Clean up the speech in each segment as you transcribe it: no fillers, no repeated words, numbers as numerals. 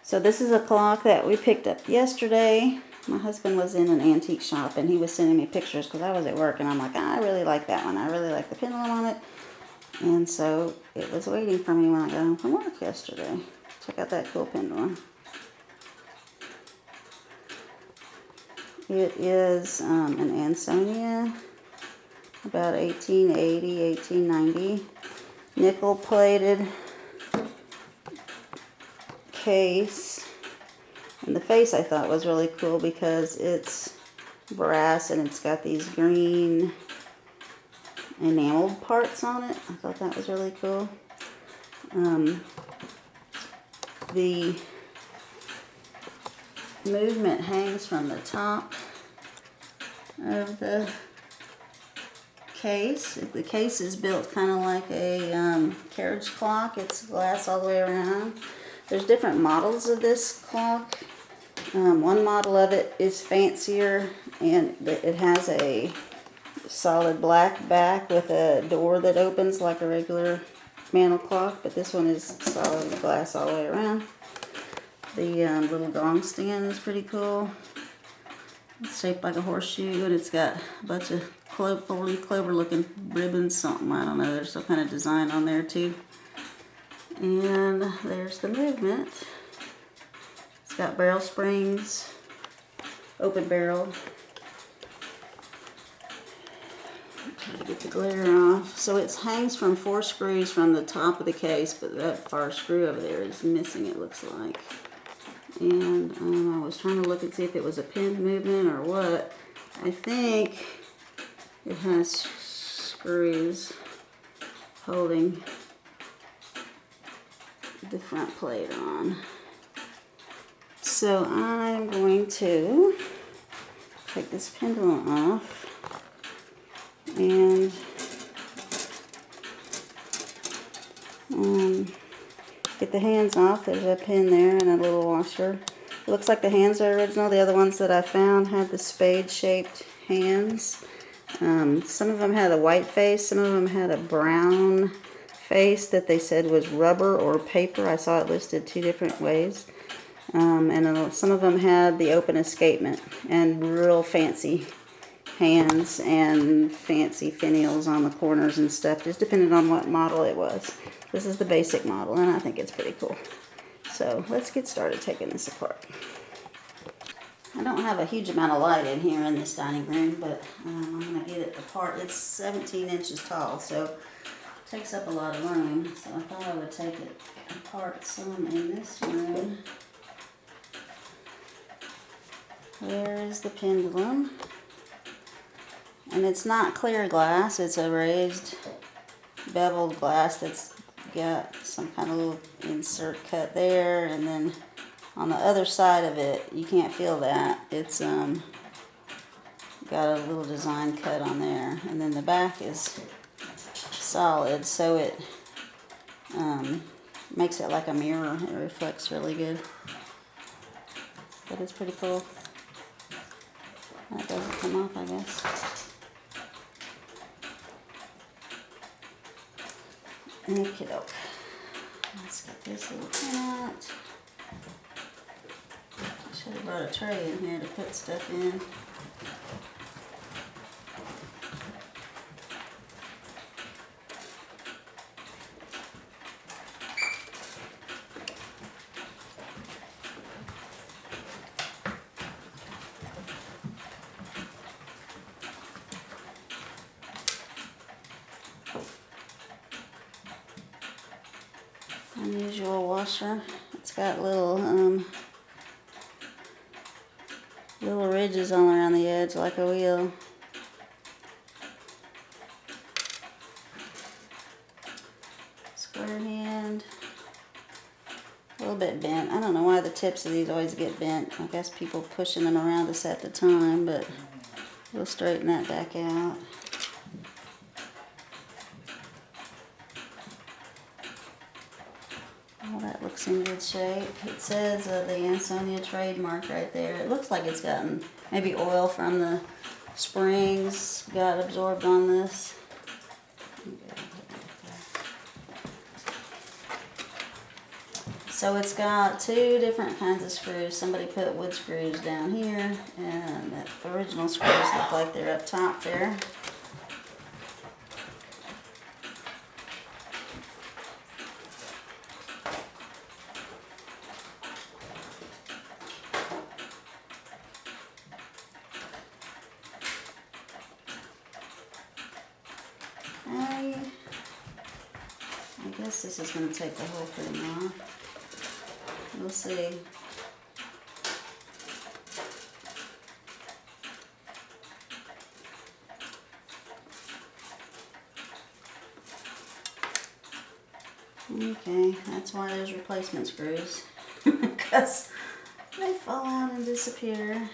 So this is a clock that we picked up yesterday. My husband was in an antique shop and he was sending me pictures because I was at work, and I'm like, I really like that one. I really like the pendulum on it. And so it was waiting for me when I got home from work yesterday. Check out that cool pendulum. It is an Ansonia, about 1880, 1890. Nickel plated case. And the face I thought was really cool because it's brass and it's got these green enameled parts on it. I thought that was really cool. The movement hangs from the top of the case. The case is built kind of like a carriage clock. It's glass all the way around. There's different models of this clock. One model of it is fancier, and it has a solid black back with a door that opens like a regular mantle clock, but this one is solid glass all the way around. The little gong stand is pretty cool. It's shaped like a horseshoe, and it's got a bunch of four-leaf clover looking ribbons, something, I don't know, there's some kind of design on there too. And there's the movement. It's got barrel springs, open barrel. Try to get the glare off. So it hangs from 4 screws from the top of the case, but that far screw over there is missing, it looks like. And I was trying to look and see if it was a pin movement or what. I think it has screws holding the front plate on. So I'm going to take this pendulum off and get the hands off. There's a pin there and a little washer. It looks like the hands are original. The other ones that I found had the spade-shaped hands. Some of them had a white face. Some of them had a brown face that they said was rubber or paper. I saw it listed 2 different ways. And some of them had the open escapement and real fancy hands and fancy finials on the corners and stuff, just depending on what model it was. This is the basic model, and I think it's pretty cool. So let's get started taking this apart. I don't have a huge amount of light in here in this dining room, but I'm going to get it apart. It's 17 inches tall, so it takes up a lot of room. So I thought I would take it apart some in this room. There is the pendulum. And it's not clear glass, it's a raised beveled glass that's got some kind of little insert cut there, and then on the other side of it, you can't feel that, it's got a little design cut on there, and then the back is solid, so it makes it like a mirror. It reflects really good, but it's pretty cool. That doesn't come off, I guess. Okie doke. Let's get this little pin out. I should have brought a tray in here to put stuff in. Unusual washer. It's got little little ridges all around the edge like a wheel. Square hand. A little bit bent. I don't know why the tips of these always get bent. I guess people pushing them around us at the time, but we'll straighten that back out. Well, that looks in good shape. It says the Ansonia trademark right there. It looks like it's gotten maybe oil from the springs got absorbed on this. So it's got two different kinds of screws. Somebody put wood screws down here, and the original screws look like they're up top there. I guess this is going to take the whole thing off. We'll see. Okay, that's why there's replacement screws, because they fall out and disappear.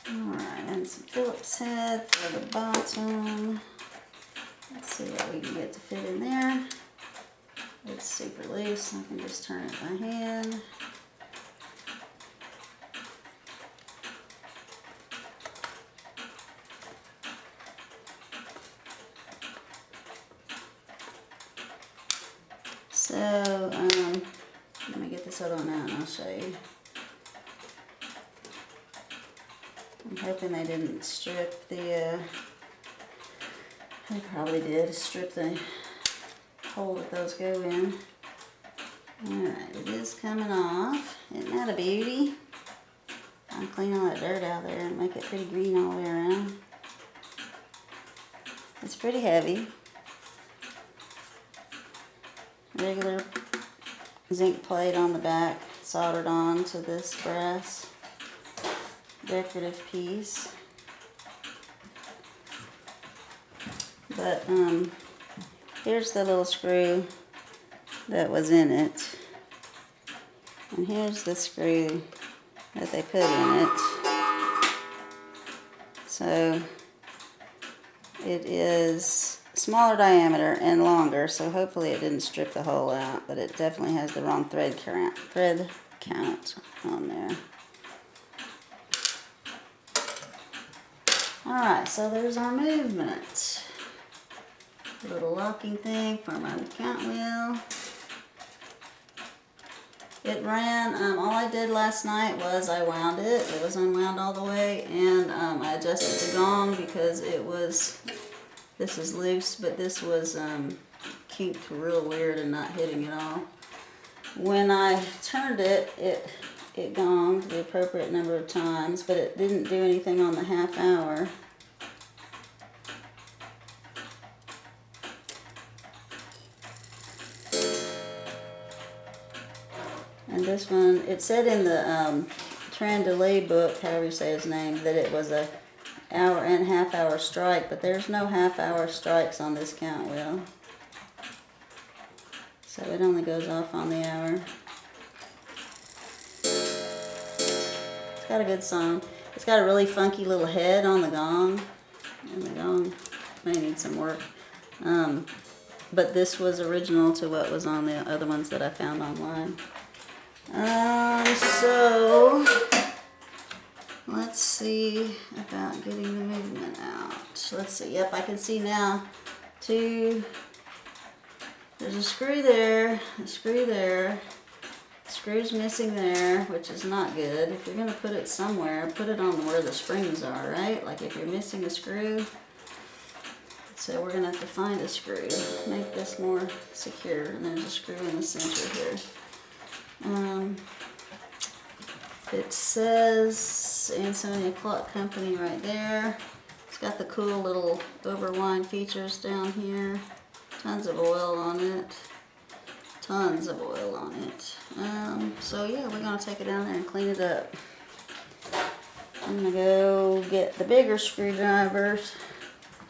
Alright, and some Phillips head for the bottom. Let's see what we can get to fit in there. It's super loose, I can just turn it by hand. So, let me get this other one out and I'll show you. I'm hoping they didn't strip the, they probably did strip the hole that those go in. Alright, it is coming off. Isn't that a beauty? I'll clean all that dirt out there and make it pretty green all the way around. It's pretty heavy. Regular zinc plate on the back, soldered on to this brass decorative piece. But here's the little screw that was in it, and here's the screw that they put in it. So it is smaller diameter and longer, so hopefully it didn't strip the hole out, but it definitely has the wrong thread count on there. Alright, so there's our movement. Little locking thing for my count wheel. It ran, all I did last night was I wound it. It was unwound all the way, and I adjusted the gong because it was, this is loose, but this was kinked real weird and not hitting at all. When I turned it, it gonged the appropriate number of times, but it didn't do anything on the half hour. And this one, it said in the Trandalay book, however you say his name, that it was a hour and half hour strike, but there's no half hour strikes on this count wheel. So it only goes off on the hour. It's got a good sound. It's got a really funky little head on the gong, and the gong may need some work. But this was original to what was on the other ones that I found online. So let's see about getting the movement out. Let's see. Yep, I can see now. There's a screw there, a screw there. Screw's missing there, which is not good. If you're going to put it somewhere, put it on where the springs are, right? Like if you're missing a screw. So we're going to have to find a screw. Make this more secure. And there's a screw in the center here. It says Ansonia Clock Company right there. It's got the cool little overwind features down here. Tons of oil on it. Tons of oil on it. So yeah, we're going to take it down there and clean it up. I'm going to go get the bigger screwdriver,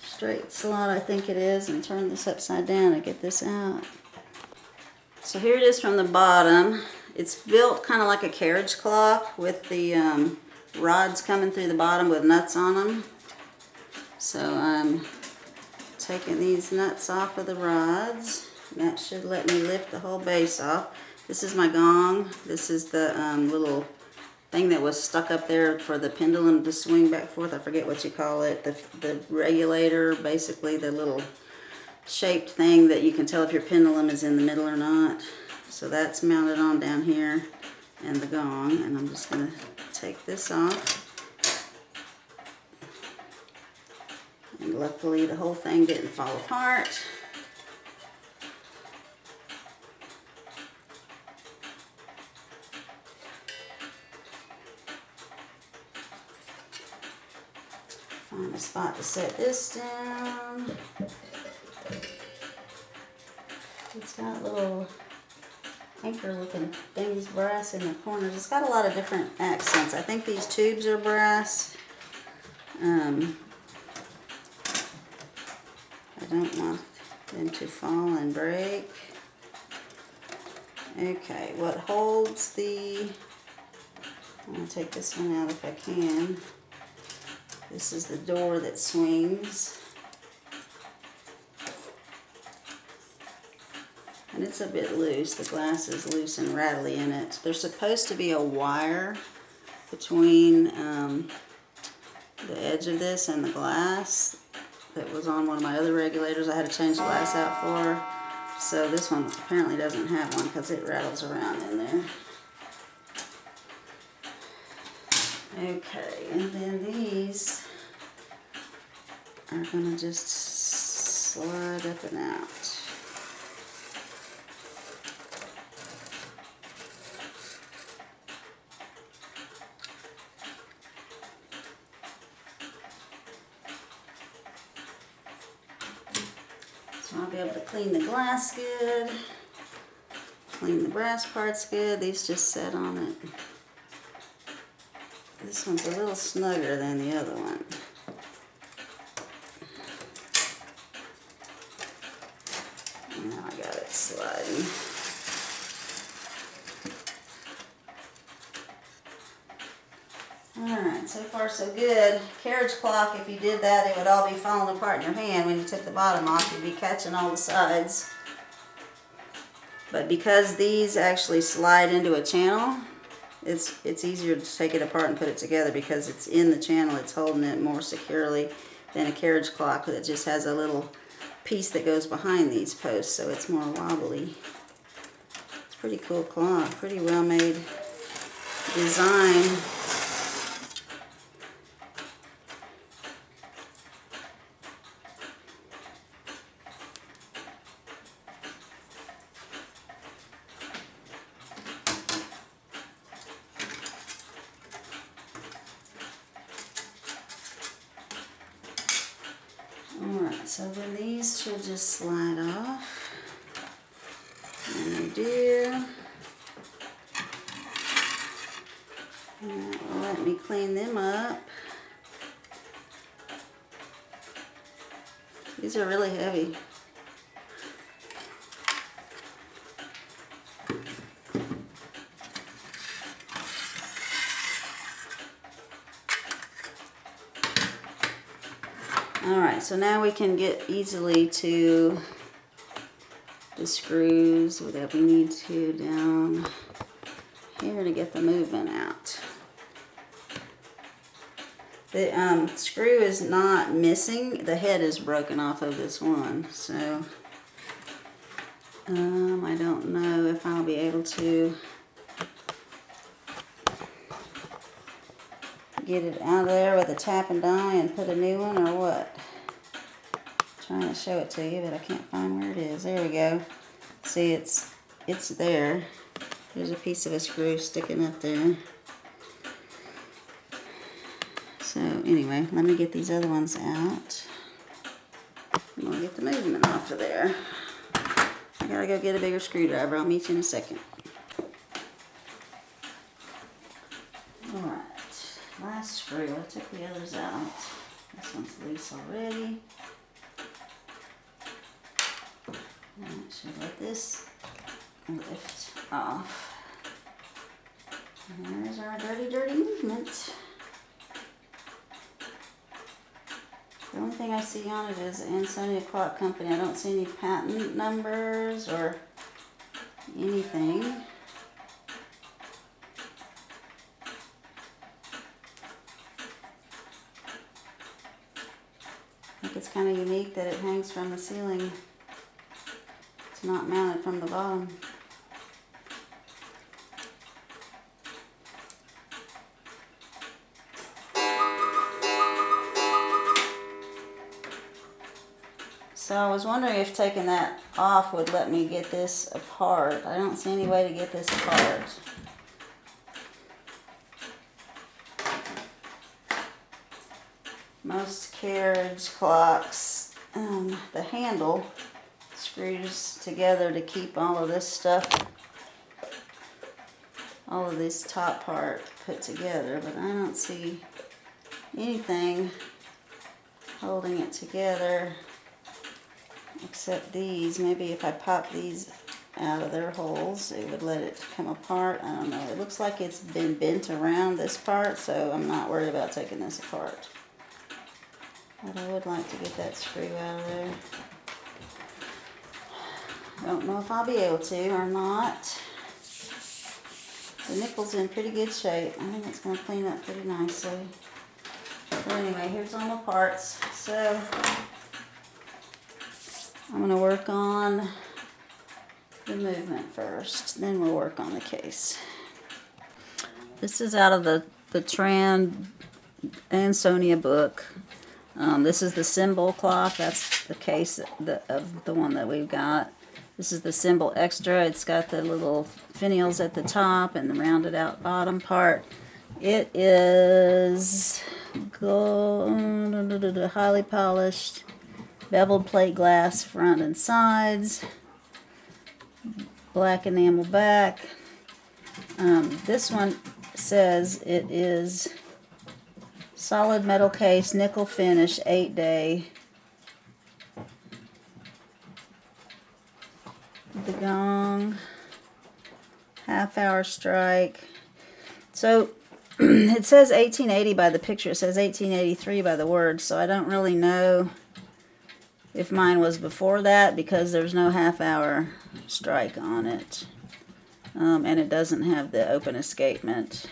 straight slot I think it is, and turn this upside down and get this out. So here it is from the bottom. It's built kind of like a carriage clock with the rods coming through the bottom with nuts on them. So I'm taking these nuts off of the rods. That should let me lift the whole base off. This is my gong. This is the little thing that was stuck up there for the pendulum to swing back and forth. I forget what you call it. The regulator, basically the little shaped thing that you can tell if your pendulum is in the middle or not. So that's mounted on down here, and the gong. And I'm just going to take this off. And luckily the whole thing didn't fall apart. Find a spot to set this down. It's got little anchor looking things, brass in the corners. It's got a lot of different accents. I think these tubes are brass. I don't want them to fall and break. Okay, what holds the... I'm going to take this one out if I can. This is the door that swings. And it's a bit loose. The glass is loose and rattly in it. There's supposed to be a wire between the edge of this and the glass that was on one of my other regulators. I had to change the glass out for. So this one apparently doesn't have one because it rattles around in there. Okay, and then these are going to just slide up and out. So I'll be able to clean the glass good, clean the brass parts good. These just set on it. This one's a little snugger than the other one. Now I got it sliding. Alright, so far so good. Carriage clock, if you did that, it would all be falling apart in your hand when you took the bottom off. You'd be catching all the sides. But because these actually slide into a channel, it's easier to take it apart and put it together because it's in the channel. It's holding it more securely than a carriage clock that just has a little piece that goes behind these posts, so it's more wobbly. It's a pretty cool clock, pretty well made design. Alright, so then these should just slide off. And they do. And that will let me clean them up. These are really heavy. Alright, so now we can get easily to the screws that we need to down here to get the movement out. The screw is not missing. The head is broken off of this one, so I don't know if I'll be able to get it out of there with a tap and die and put a new one or what. I'm trying to show it to you, but I can't find where it is. There we go. See, it's there. There's a piece of a screw sticking up there. So anyway, let me get these other ones out. I'm gonna get the movement off of there. I gotta go get a bigger screwdriver. I'll meet you in a second. Alright. Last screw. I took the others out. This one's loose already. And it should let this lift off. And there's our dirty, dirty movement. The only thing I see on it is Ansonia Clock Company. I don't see any patent numbers or anything. it's kind of unique that it hangs from the ceiling. It's not mounted from the bottom. So I was wondering if taking that off would let me get this apart. I don't see any way to get this apart. Most carriage clocks, the handle screws together to keep all of this stuff, all of this top part put together, but I don't see anything holding it together except these. Maybe if I pop these out of their holes, it would let it come apart. I don't know. It looks like it's been bent around this part, so I'm not worried about taking this apart. But I would like to get that screw out of there. Don't know if I'll be able to or not. The nipple's in pretty good shape. I think it's going to clean up pretty nicely. But anyway, here's all my parts. So I'm going to work on the movement first, then we'll work on the case. This is out of the Ansonia book. This is the symbol clock. That's the case of the one that we've got. This is the symbol extra. It's got the little finials at the top and the rounded out bottom part. It is gold, highly polished, beveled plate glass front and sides, black enamel back. This one says it is solid metal case, nickel finish, 8-day. The gong, half-hour strike. So it says 1880 by the picture. It says 1883 by the words. So I don't really know if mine was before that because there's no half-hour strike on it. And it doesn't have the open escapement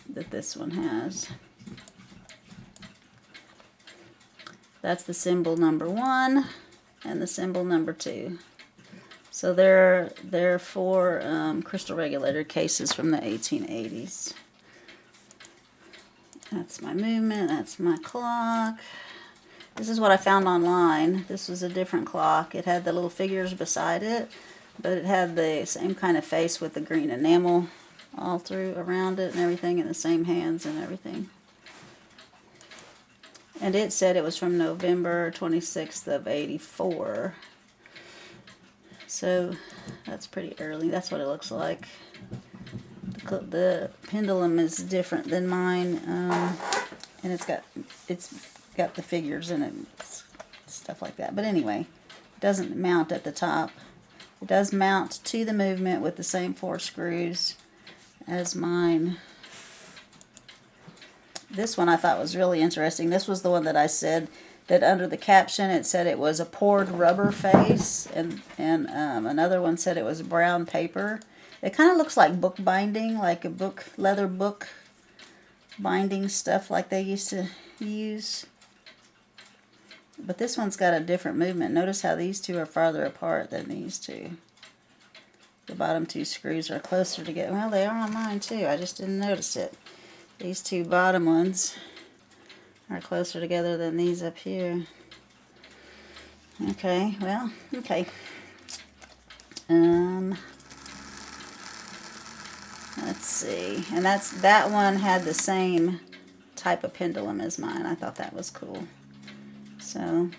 that this one has. That's the symbol number 1 and the symbol number 2. So they're 4 crystal regulator cases from the 1880s. That's my movement. That's my clock. This is what I found online. This was a different clock. It had the little figures beside it, but it had the same kind of face with the green enamel all through around it and everything, and the same hands and everything. And it said it was from November 26th of 84. So that's pretty early. That's what it looks like. The pendulum is different than mine, and it's got the figures in it, stuff like that. But anyway, it doesn't mount at the top. It does mount to the movement with the same 4 screws as mine. This one I thought was really interesting. This was the one that I said that under the caption it said it was a poured rubber face, and another one said it was brown paper. It kind of looks like book binding, like a book, leather book binding stuff like they used to use. But this one's got a different movement. Notice how these two are farther apart than these two. The bottom 2 screws are closer together. Well, they are on mine too. I just didn't notice it. These 2 bottom ones are closer together than these up here. Okay, well, okay. Let's see. And that one had the same type of pendulum as mine. I thought that was cool. So,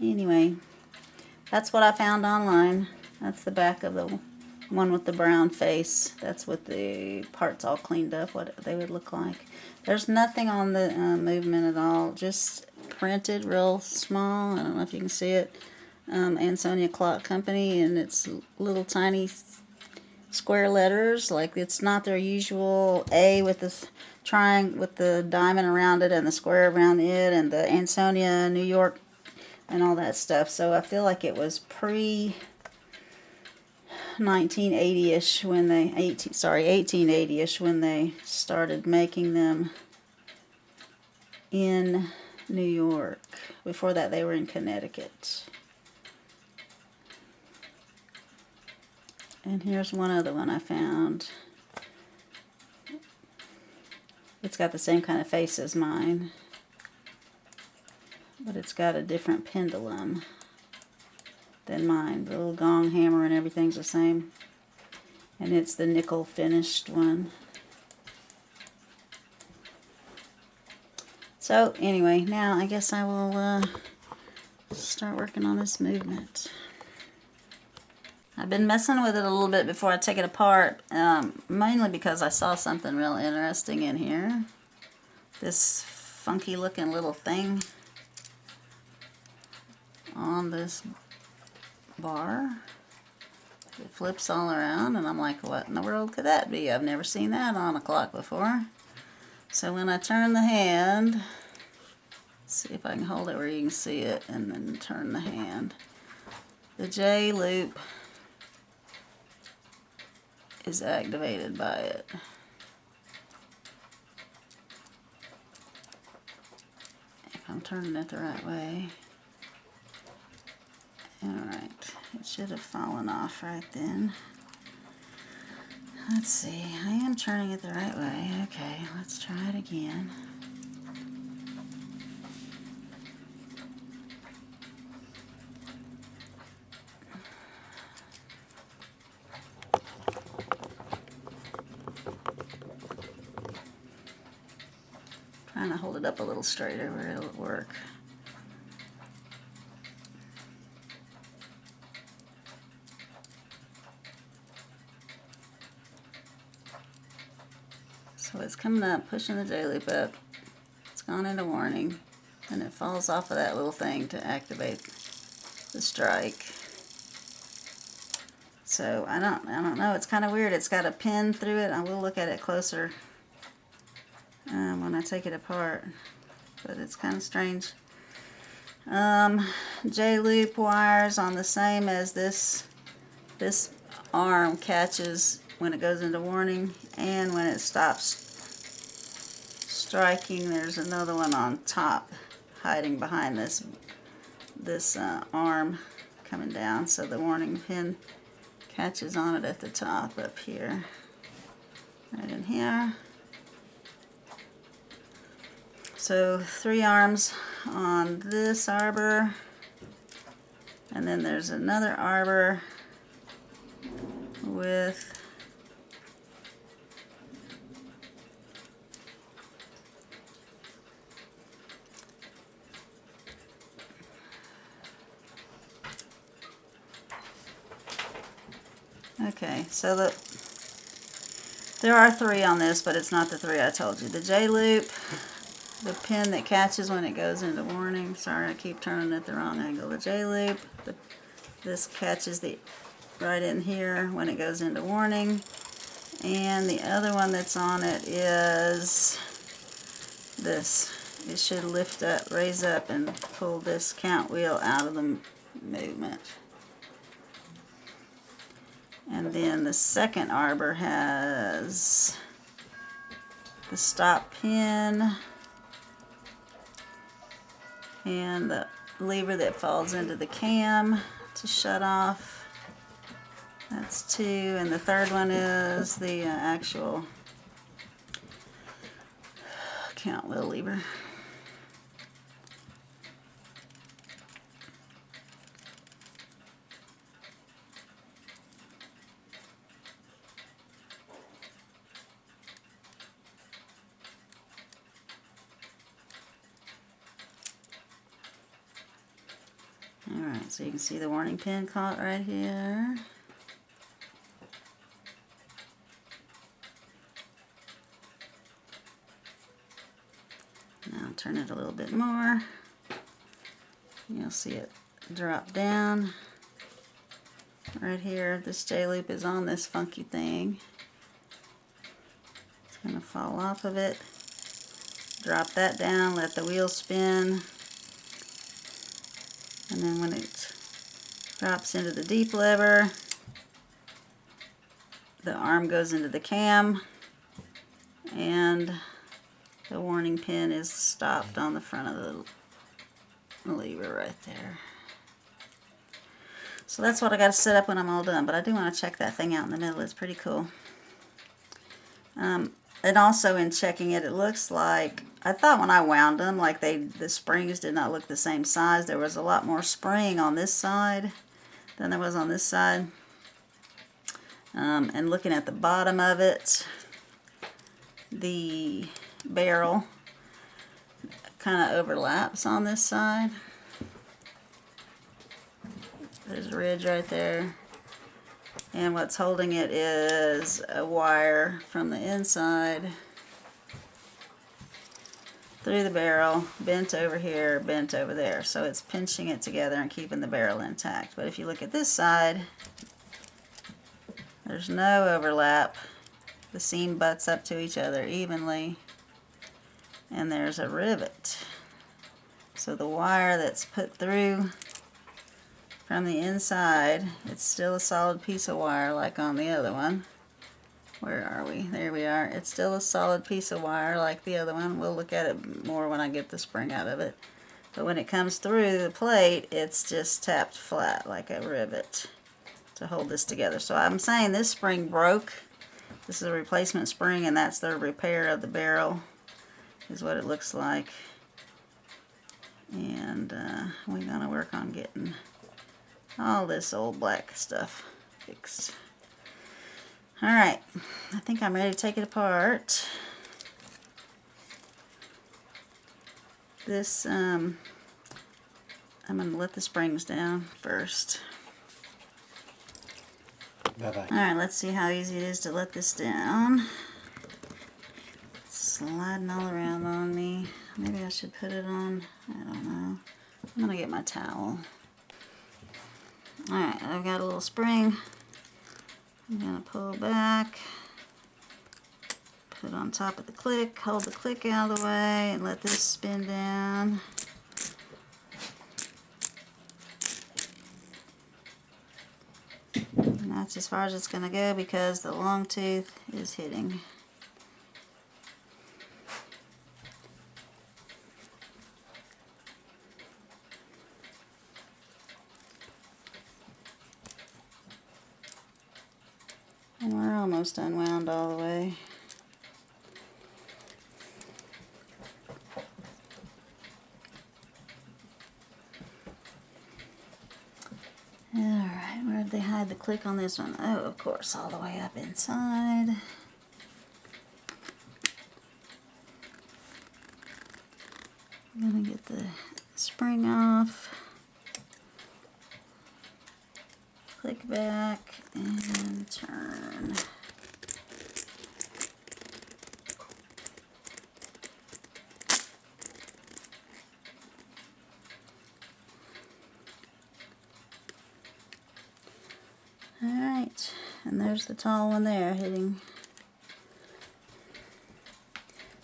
anyway, that's what I found online. That's the back of the one with the brown face. That's with the parts all cleaned up, what they would look like. There's nothing on the movement at all, just printed real small. I don't know if you can see it. Ansonia Clock Company, and it's little tiny square letters. Like, it's not their usual A with the triangle with the diamond around it and the square around it and the Ansonia, New York, and all that stuff. So I feel like it was pre 1980-ish when they 1880-ish when they started making them. in New York. Before that, they were in Connecticut. And here's one other one I found. It's got the same kind of face as mine, but it's got a different pendulum than mine. The little gong hammer and everything's the same. And it's the nickel finished one. So anyway, now I guess I will start working on this movement. I've been messing with it a little bit before I take it apart, mainly because I saw something real interesting in here. This funky looking little thing on this bar. It flips all around, and I'm like, what in the world could that be? I've never seen that on a clock before. So when I turn the hand, see if I can hold it where you can see it, and then turn the hand. The J loop is activated by it. If I'm turning it the right way. Alright, it should have fallen off right then. Let's see, I am turning it the right way. Okay, let's try it again. Trying to hold it up a little straighter where it'll work. So it's coming up, pushing the J loop up. It's gone into warning, and it falls off of that little thing to activate the strike. So I don't know. It's kind of weird. It's got a pin through it. I will look at it closer when I take it apart, but it's kind of strange. J loop wires on the same as this arm catches when it goes into warning, and when it stops striking, there's another one on top hiding behind this arm coming down, so the warning pin catches on it at the top up here, right in here. So 3 arms on this arbor, and then there's another arbor with okay, so there are 3 on this, but it's not the 3 I told you. The J loop, the pin that catches when it goes into warning. Sorry, I keep turning it the wrong angle. The J loop, this catches right in here when it goes into warning. And the other one that's on it is this. It should lift up, raise up, and pull this count wheel out of the movement. And then the second arbor has the stop pin and the lever that falls into the cam to shut off. That's 2, and the third one is the actual count wheel lever. Alright, so you can see the warning pin caught right here. Now turn it a little bit more. You'll see it drop down. Right here, this J loop is on this funky thing. It's going to fall off of it. Drop that down, let the wheel spin. And then when it drops into the deep lever, the arm goes into the cam, and The warning pin is stopped on the front of the lever right there. So that's what I got to set up when I'm all done, but I do want to check that thing out in the middle. It's pretty cool. And also in checking it, it looks like, I thought when I wound them, like the springs did not look the same size. There was a lot more spring on this side than there was on this side. And looking at the bottom of it, the barrel kind of overlaps on this side. There's a ridge right there. And what's holding it is a wire from the inside through the barrel, bent over here, bent over there. So it's pinching it together and keeping the barrel intact. But if you look at this side, there's no overlap. The seam butts up to each other evenly. And there's a rivet. So the wire that's put through from the inside, it's still a solid piece of wire like on the other one. Where are we? There we are. It's still a solid piece of wire like the other one. We'll look at it more when I get the spring out of it. But when it comes through the plate, it's just tapped flat like a rivet to hold this together. So I'm saying this spring broke. This is a replacement spring, and that's the repair of the barrel, is what it looks like. And we're going to work on getting all this old black stuff fixed. Alright, I think I'm ready to take it apart. This, I'm going to let the springs down first. Bye-bye. Alright, let's see how easy it is to let this down. It's sliding all around on me. Maybe I should put it on, I don't know. I'm going to get my towel. Alright, I've got a little spring. I'm going to pull back, put it on top of the click, hold the click out of the way, and let this spin down. And that's as far as it's going to go because the long tooth is hitting. And we're almost unwound all the way. Alright, where did they hide the click on this one? Oh, of course, all the way up inside. I'm going to get the spring off. Click back and turn. Alright, and there's the tall one there hitting.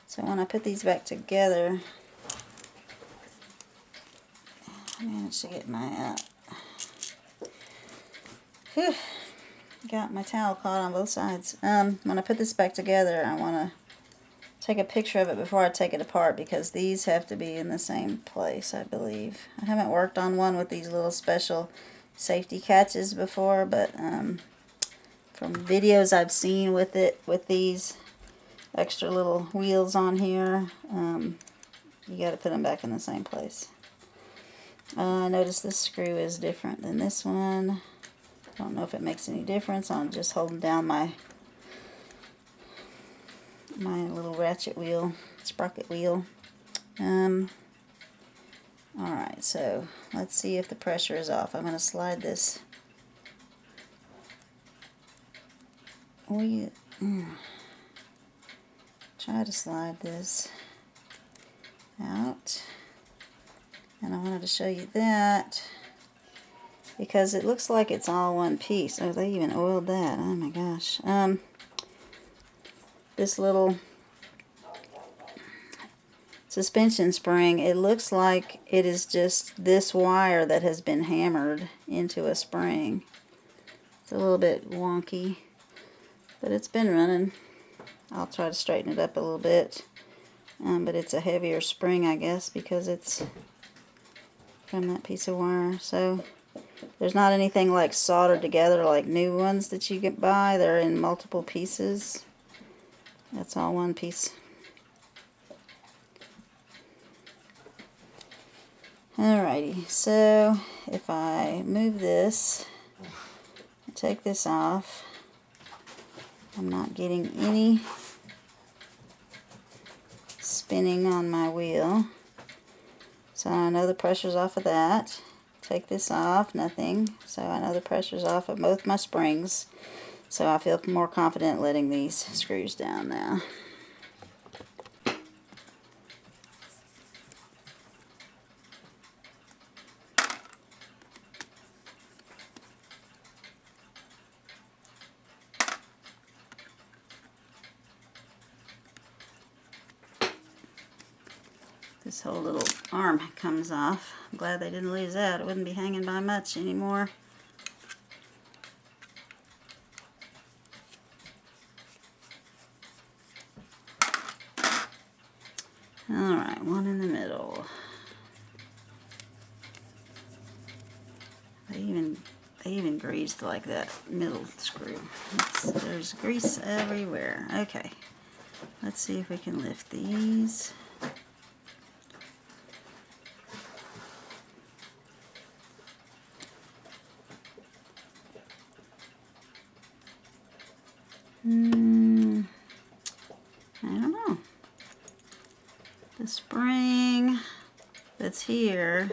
So when I put these back together, I managed to get my got my towel caught on both sides. When I put this back together, I want to take a picture of it before I take it apart because these have to be in the same place, I believe. I haven't worked on one with these little special safety catches before, but from videos I've seen with it, with these extra little wheels on here, you got to put them back in the same place. I noticed this screw is different than this one. I don't know if it makes any difference. I'm just holding down my little ratchet wheel, sprocket wheel. Alright, so let's see if the pressure is off. I'm going to slide this. Try to slide this out. And I wanted to show you that because it looks like it's all one piece. Oh, they even oiled that. Oh my gosh. This little suspension spring, it looks like it is just this wire that has been hammered into a spring. It's a little bit wonky, but it's been running. I'll try to straighten it up a little bit but it's a heavier spring, I guess, because it's from that piece of wire. So there's not anything like soldered together like new ones that you get buy. They're in multiple pieces. That's all one piece. Alrighty, so if I move this, take this off, I'm not getting any spinning on my wheel. So I know the pressure's off of that. Take this off, nothing. So I know the pressure's off of both my springs. So I feel more confident letting these screws down now. This whole little arm comes off. I'm glad they didn't lose that. It wouldn't be hanging by much anymore. Alright, one in the middle. They even greased like that middle screw. There's grease everywhere. Okay, let's see if we can lift these. I don't know. The spring that's here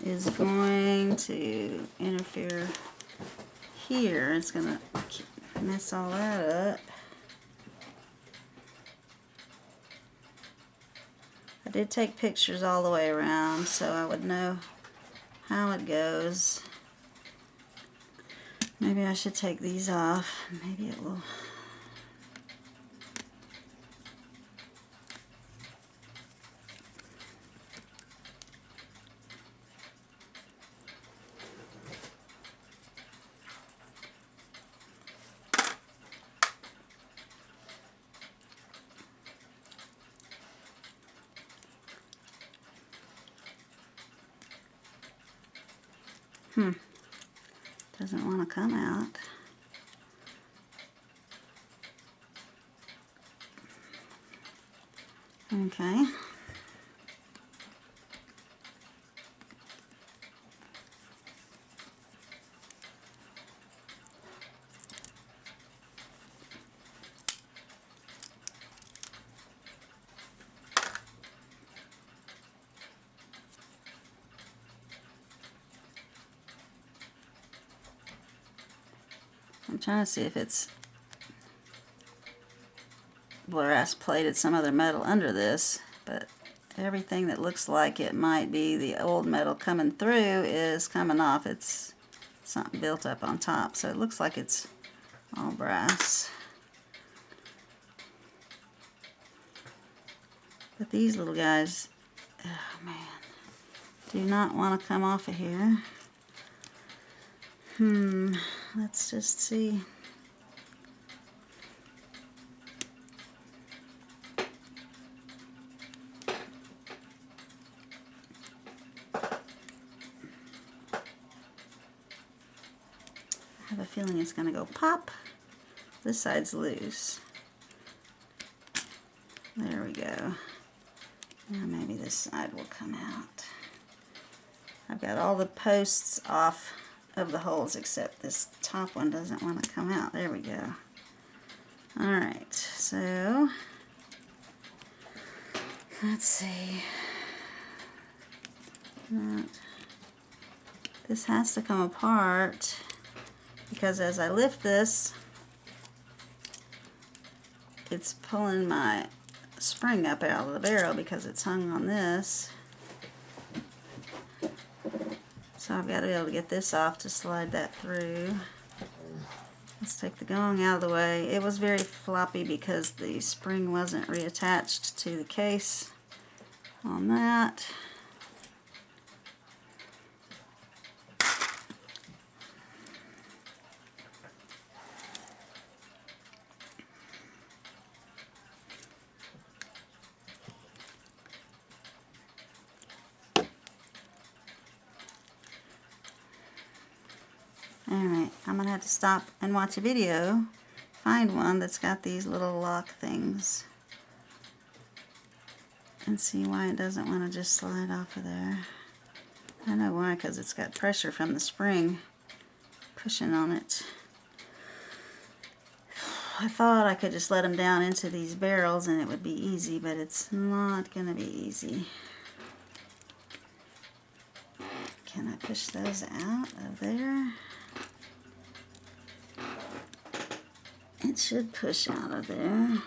is going to interfere here. It's going to mess all that up. I did take pictures all the way around so I would know how it goes. Maybe I should take these off. Maybe it will. Doesn't want to come out. Okay. I'm trying to see if it's brass plated some other metal under this, but everything that looks like it might be the old metal coming through is coming off. It's something built up on top, so it looks like it's all brass. But these little guys, oh man, do not want to come off of here. Let's just see. I have a feeling it's going to go pop. This side's loose. There we go. Now maybe this side will come out. I've got all the posts off of the holes except this top one doesn't want to come out. There we go. Alright, so let's see. This has to come apart because as I lift this, it's pulling my spring up out of the barrel because it's hung on this. So I've got to be able to get this off to slide that through. Let's take the gong out of the way. It was very floppy because the spring wasn't reattached to the case on that. Alright, I'm going to have to stop and watch a video, find one that's got these little lock things, and see why it doesn't want to just slide off of there. I know why, because it's got pressure from the spring pushing on it. I thought I could just let them down into these barrels and it would be easy, but it's not going to be easy. Can I push those out of there? It should push out of there.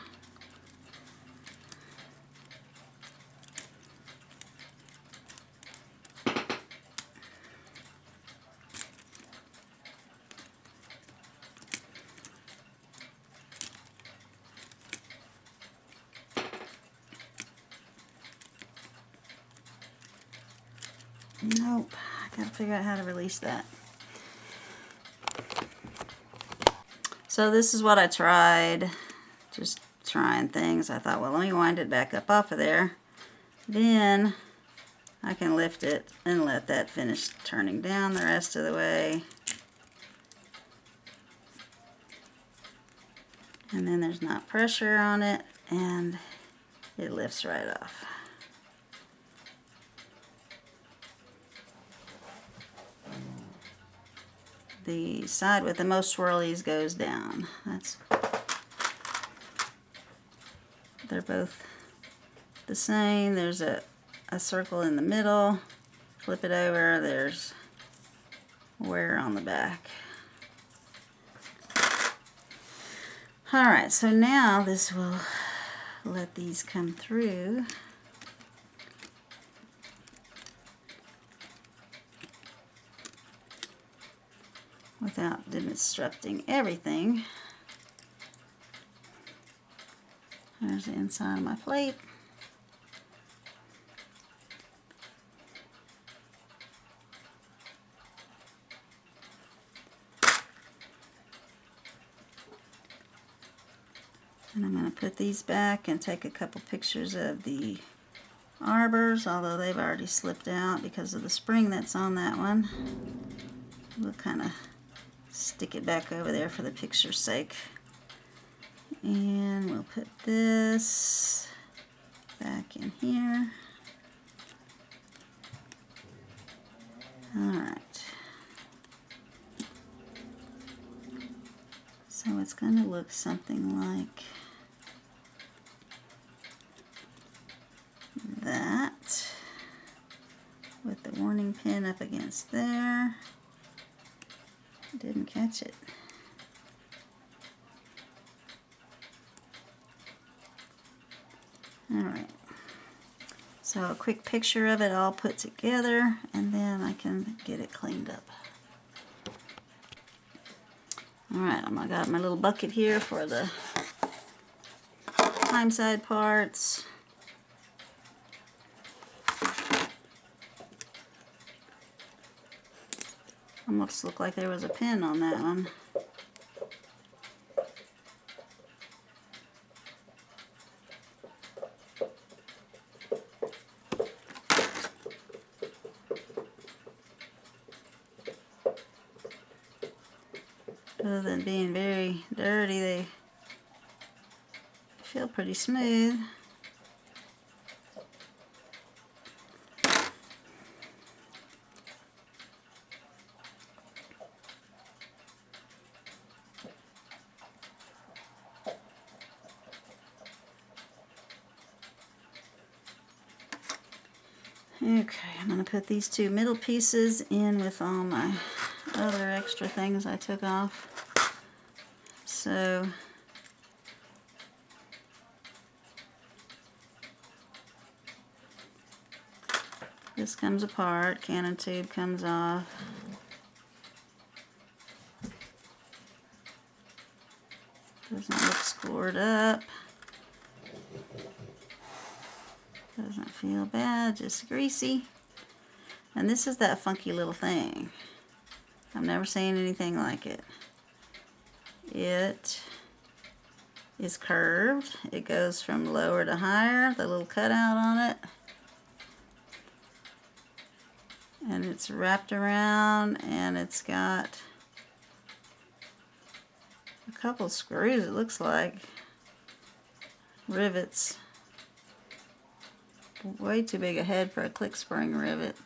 Nope, I gotta figure out how to release that. So this is what I tried, just trying things. I thought, well, let me wind it back up off of there. Then I can lift it and let that finish turning down the rest of the way. And then there's not pressure on it and it lifts right off. The side with the most swirlies goes down. They're both the same. There's a circle in the middle. Flip it over, there's wear on the back. Alright, so now this will let these come through. Without disrupting everything. There's the inside of my plate. And I'm going to put these back and take a couple pictures of the arbors, although they've already slipped out because of the spring that's on that one. We'll kind of stick it back over there for the picture's sake. And we'll put this back in here. Alright. So it's going to look something like that, with the warning pin up against there. Didn't catch it. Alright, so a quick picture of it all put together, and then I can get it cleaned up. Alright, I got my little bucket here for the climb side parts. Almost looked like there was a pin on that one. Other than being very dirty, they feel pretty smooth. Okay, I'm going to put these two middle pieces in with all my other extra things I took off. So this comes apart, cannon tube comes off. Doesn't look scored up. Doesn't feel bad, just greasy. And this is that funky little thing. I've never seen anything like it. It is curved. It goes from lower to higher, the little cutout on it. And it's wrapped around, and it's got couple screws, it looks like. Rivets. Way too big a head for a click spring rivet.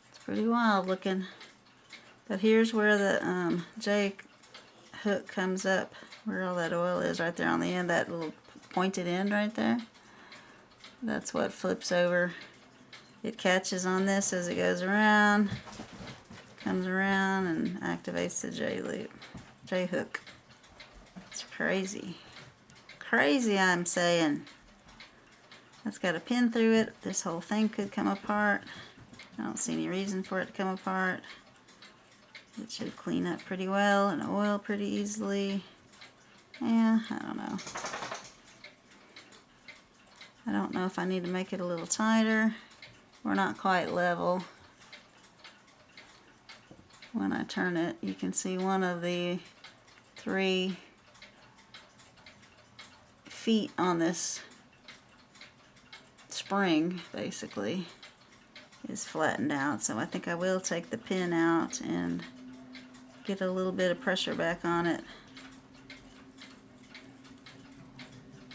It's pretty wild looking. But here's where the J hook comes up, where all that oil is, right there on the end, that little pointed end right there. That's what flips over. It catches on this as it goes around, comes around and activates the J loop, J hook. It's crazy. Crazy, I'm saying. That's got a pin through it. This whole thing could come apart. I don't see any reason for it to come apart. It should clean up pretty well and oil pretty easily. Yeah, I don't know. I don't know if I need to make it a little tighter. We're not quite level. When I turn it, you can see one of the 3 feet on this spring, basically, is flattened out. So I think I will take the pin out and get a little bit of pressure back on it.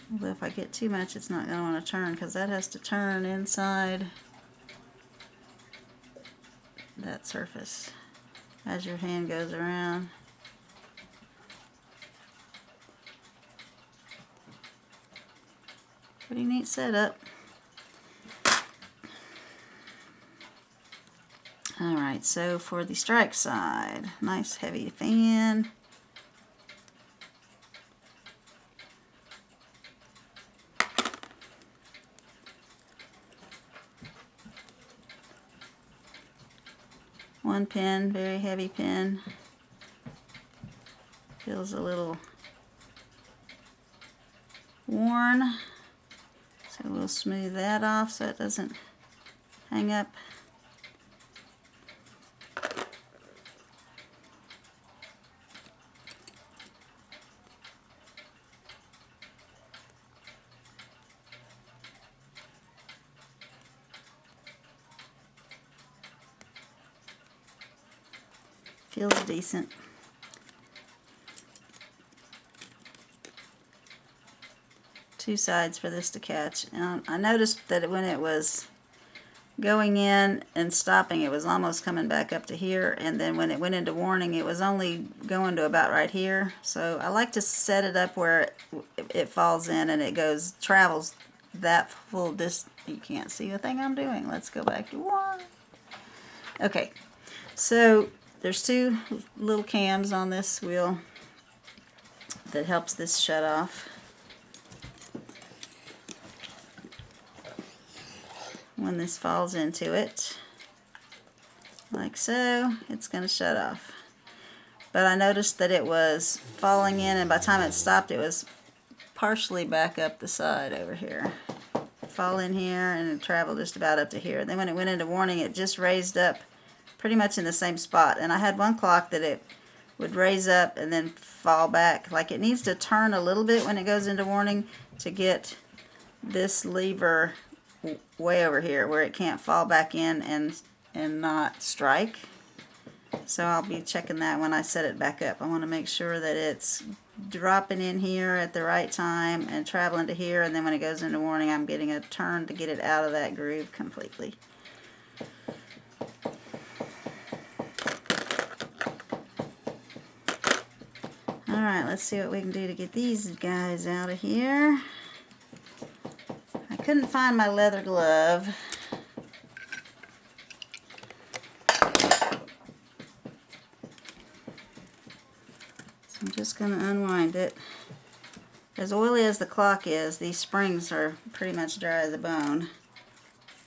But if I get too much, it's not going to want to turn, because that has to turn inside that surface as your hand goes around. Pretty neat setup. Alright, so for the strike side, nice heavy fan. One pin, very heavy pin. Feels a little worn. So we'll smooth that off so it doesn't hang up. Feels decent. Two sides for this to catch. I noticed that when it was going in and stopping, it was almost coming back up to here, and then when it went into warning, it was only going to about right here. So I like to set it up where it falls in and it travels that full distance. You can't see the thing I'm doing. Let's go back to 1. Okay, so there's 2 little cams on this wheel that helps this shut off. When this falls into it, like so, it's going to shut off. But I noticed that it was falling in, and by the time it stopped, it was partially back up the side over here. Fall in here and it traveled just about up to here. Then when it went into warning, it just raised up pretty much in the same spot. And I had one clock that it would raise up and then fall back. Like, it needs to turn a little bit when it goes into warning to get this lever way over here where it can't fall back in and not strike. So I'll be checking that when I set it back up. I want to make sure that it's dropping in here at the right time and traveling to here, and then when it goes into warning, I'm getting a turn to get it out of that groove completely. Alright, let's see what we can do to get these guys out of here. I couldn't find my leather glove. So I'm just going to unwind it. As oily as the clock is, these springs are pretty much dry as a bone.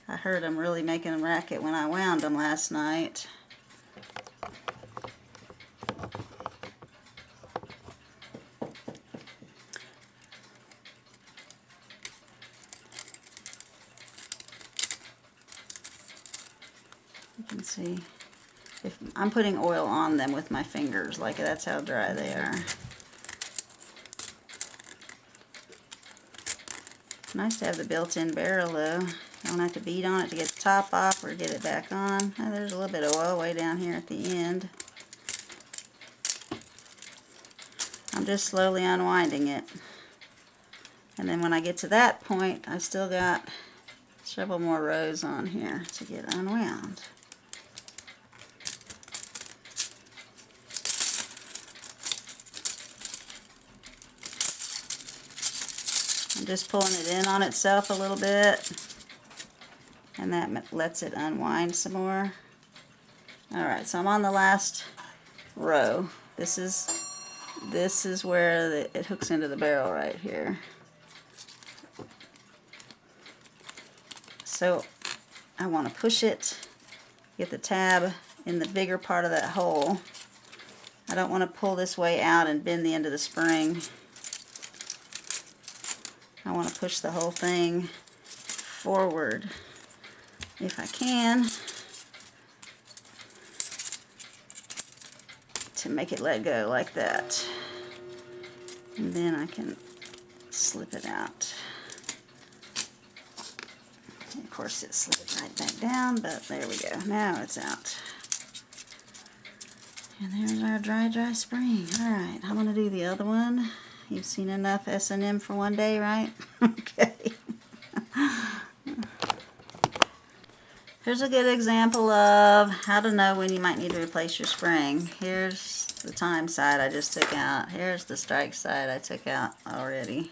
I heard them really making a racket when I wound them last night. You can see if I'm putting oil on them with my fingers, like that's how dry they are. Nice to have the built-in barrel though. I don't have to beat on it to get the top off or get it back on. Oh, there's a little bit of oil way down here at the end. I'm just slowly unwinding it. And then when I get to that point, I've still got several more rows on here to get unwound. I'm just pulling it in on itself a little bit, and that lets it unwind some more. Alright, so I'm on the last row. This is where it hooks into the barrel right here. So I want to push it, get the tab in the bigger part of that hole. I don't want to pull this way out and bend the end of the spring. I want to push the whole thing forward if I can to make it let go like that. And then I can slip it out. And of course it slid right back down, but there we go. Now it's out. And there's our dry spring. Alright, I'm going to do the other one. You've seen enough S&M for one day, right? Okay. Here's a good example of how to know when you might need to replace your spring. Here's the time side I just took out. Here's the strike side I took out already.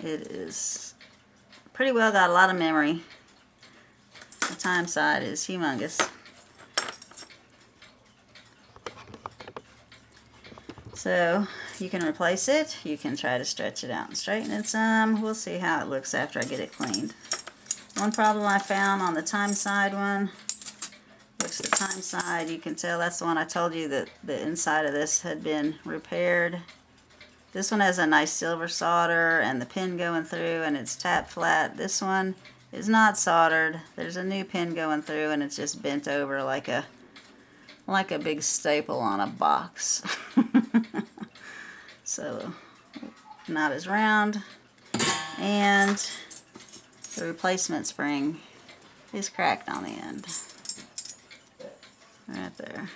It is pretty well got a lot of memory. The time side is humongous. So you can replace it, you can try to stretch it out and straighten it some. We'll see how it looks after I get it cleaned. One problem I found on the time side one, which the time side, you can tell that's the one I told you that the inside of this had been repaired. This one has a nice silver solder and the pin going through and it's tapped flat. This one is not soldered. There's a new pin going through and it's just bent over like a big staple on a box. So not as round, and the replacement spring is cracked on the end right there,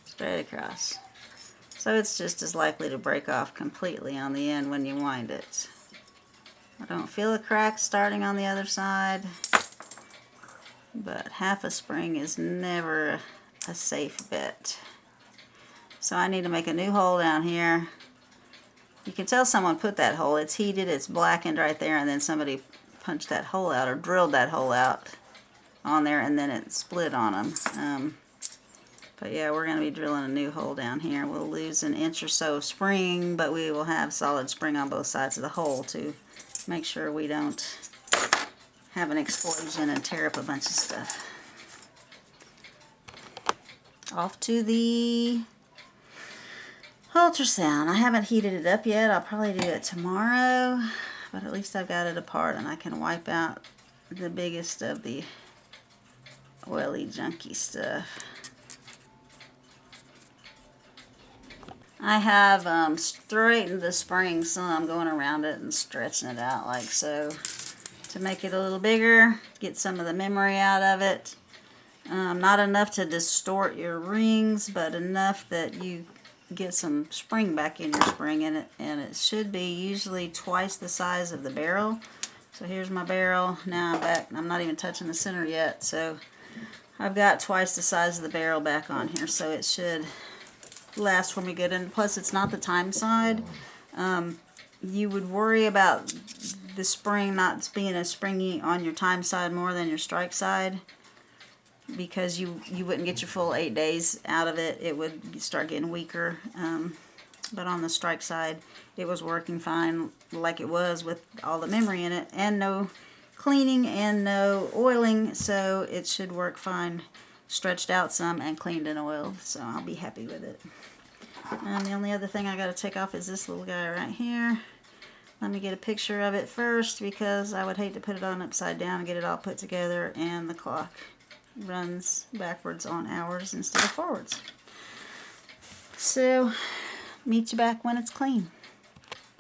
straight across. So it's just as likely to break off completely on the end when you wind it. I don't feel a crack starting on the other side, but half a spring is never a safe bet. So I need to make a new hole down here. You can tell someone put that hole. It's heated, it's blackened right there, and then somebody punched that hole out or drilled that hole out on there, and then it split on them. But yeah, we're going to be drilling a new hole down here. We'll lose an inch or so of spring, but we will have solid spring on both sides of the hole to make sure we don't have an explosion and tear up a bunch of stuff. Off to the ultrasound. I haven't heated it up yet. I'll probably do it tomorrow, but at least I've got it apart and I can wipe out the biggest of the oily, junky stuff. I have straightened the spring some, going around it and stretching it out like so to make it a little bigger, get some of the memory out of it. Not enough to distort your rings, but enough that you get some spring back in your spring, and it should be usually twice the size of the barrel. So here's my barrel. Now I'm back. I'm not even touching the center yet, so I've got twice the size of the barrel back on here, so it should last for me good. And plus, it's not the time side. You would worry about the spring not being as springy on your time side more than your strike side, because you wouldn't get your full 8 days out of it. It would start getting weaker. But on the strike side, it was working fine like it was with all the memory in it, and no cleaning and no oiling, so it should work fine. Stretched out some and cleaned and oiled, so I'll be happy with it. And the only other thing I got to take off is this little guy right here. Let me get a picture of it first, because I would hate to put it on upside down and get it all put together, and the clock runs backwards on hours instead of forwards. So, meet you back when it's clean.